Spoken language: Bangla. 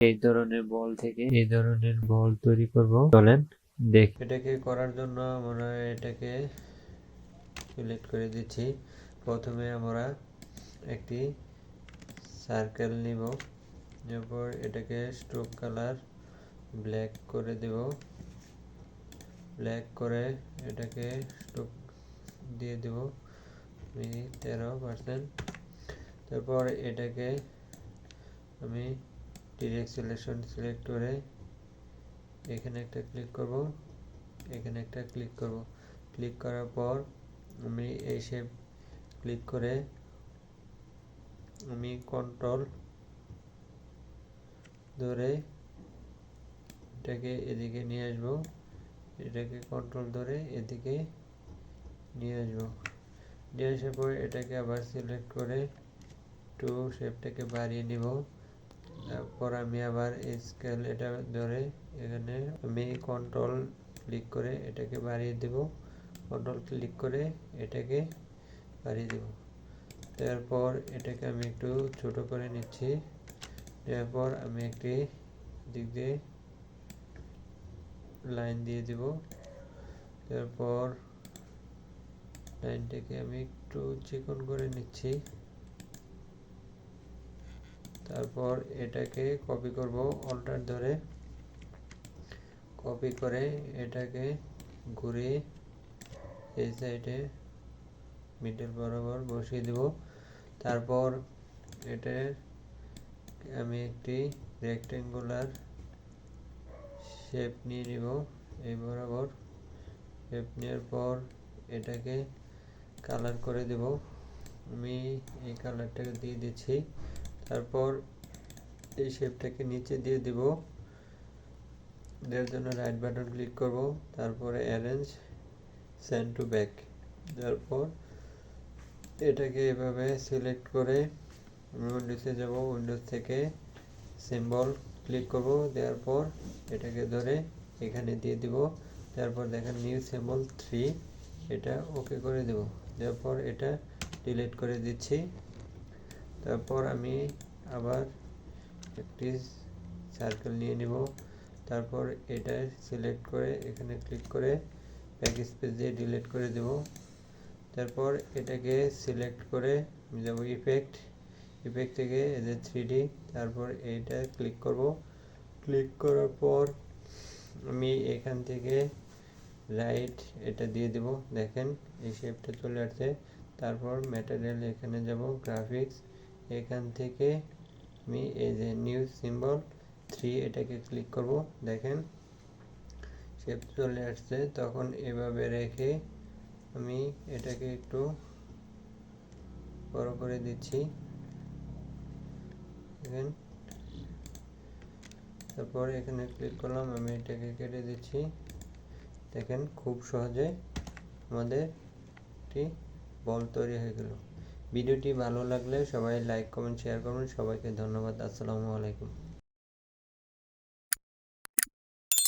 এই ধরনের বল থেকে এই ধরনের বল তৈরি করব। চলেন দেখ। এটাকে করার জন্য আমরা এটাকে সিলেক্ট করে দিচ্ছি। প্রথমে আমরা একটি সার্কেল নিব, এরপর এটাকে স্ট্রোক কালার ব্ল্যাক করে দেব। ব্ল্যাক করে এটাকে স্ট্রোক দিয়ে দেব 13%। তারপর এটাকে আমি ডিরেক্ট সিলেকশন সিলেক্ট করে এখানে একটা ক্লিক করব, এখানে একটা ক্লিক করব। ক্লিক করার পর আমি এই শেপ ক্লিক করে আমি কন্ট্রোল ধরে এটাকে এদিকে নিয়ে আসব, এটাকে কন্ট্রোল ধরে এদিকে নিয়ে আসব। নিয়ে আসার পর এটাকে আবার সিলেক্ট করে একটু শেপটাকে বাড়িয়ে নিব। তারপর আমি আবার স্কেল এটা ধরে এখানে আমি কন্ট্রোল ক্লিক করে এটাকে বাড়িয়ে দেব, কন্ট্রোল ক্লিক করে এটাকে বাড়িয়ে দেব। তারপর এটাকে আমি একটু ছোট করে নিচ্ছি। তারপর আমি একটি দিক দিয়ে লাইন দিয়ে দেব। তারপর লাইনটাকে আমি একটু চিকন করে নিচ্ছি। তারপর এটাকে কপি করব, অল্টার ধরে কপি করে এটাকে ঘুরিয়ে এই সাইডে মিডল বরাবর বসিয়ে দেব। তারপর এটা আমি একটি রেক্টেঙ্গুলার শেপ নিয়ে নিব, এই বরাবর শেপ নেওয়ার পর এটাকে কালার করে দেব। আমি এই কালারটাকে দিয়ে দিচ্ছি। তারপর এই শেপটাকে নিচে দিয়ে দিব, দেওয়ার জন্য রাইট বাটন ক্লিক করব। তারপরে অ্যারেঞ্জ সেন্ড টু ব্যাক, তারপর এটাকে এভাবে সিলেক্ট করে উইন্ডোজে যাব, উইন্ডোজ থেকে সিম্বল ক্লিক করব, দেওয়ার পর এটাকে ধরে এখানে দিয়ে দিব। তারপর দেখেন নিউ সিম্বল 3, এটা ওকে করে দেব। দেওয়ার পর এটা ডিলিট করে দিচ্ছি। তারপর আমি আবার একটি সার্কেল নিয়ে নিব, তারপর এটা সিলেক্ট করে এখানে ক্লিক করে ব্যাক স্পেস দিয়ে ডিলিট করে দেব। তারপর এটাকে সিলেক্ট করে আমি যাব ইফেক্ট, ইফেক্ট থেকে এই যে 3D, তারপর এইটা ক্লিক করব। ক্লিক করার পর আমি এখান থেকে রাইট এটা দিয়ে দেব, দেখেন এই শেপটা চলে আসছে। তারপর ম্যাটেরিয়াল এখানে যাব, গ্রাফিক্স, এখান থেকে আমি এই যে নিউ সিম্বল 3 এটাকে ক্লিক করব, দেখেন শেপ চলে আসছে। তখন এভাবে রেখে আমি এটাকে একটু বড় করে দিচ্ছি, দেখেন। তারপর এখানে ক্লিক করলাম, আমি এটাকে কেটে দিচ্ছি। দেখেন খুব সহজে আমাদের একটি বল তৈরি হয়ে গেল। ভিডিওটি ভালো লাগলে সবাই লাইক কমেন্ট শেয়ার করুন। সবাইকে ধন্যবাদ। আসসালামু আলাইকুম।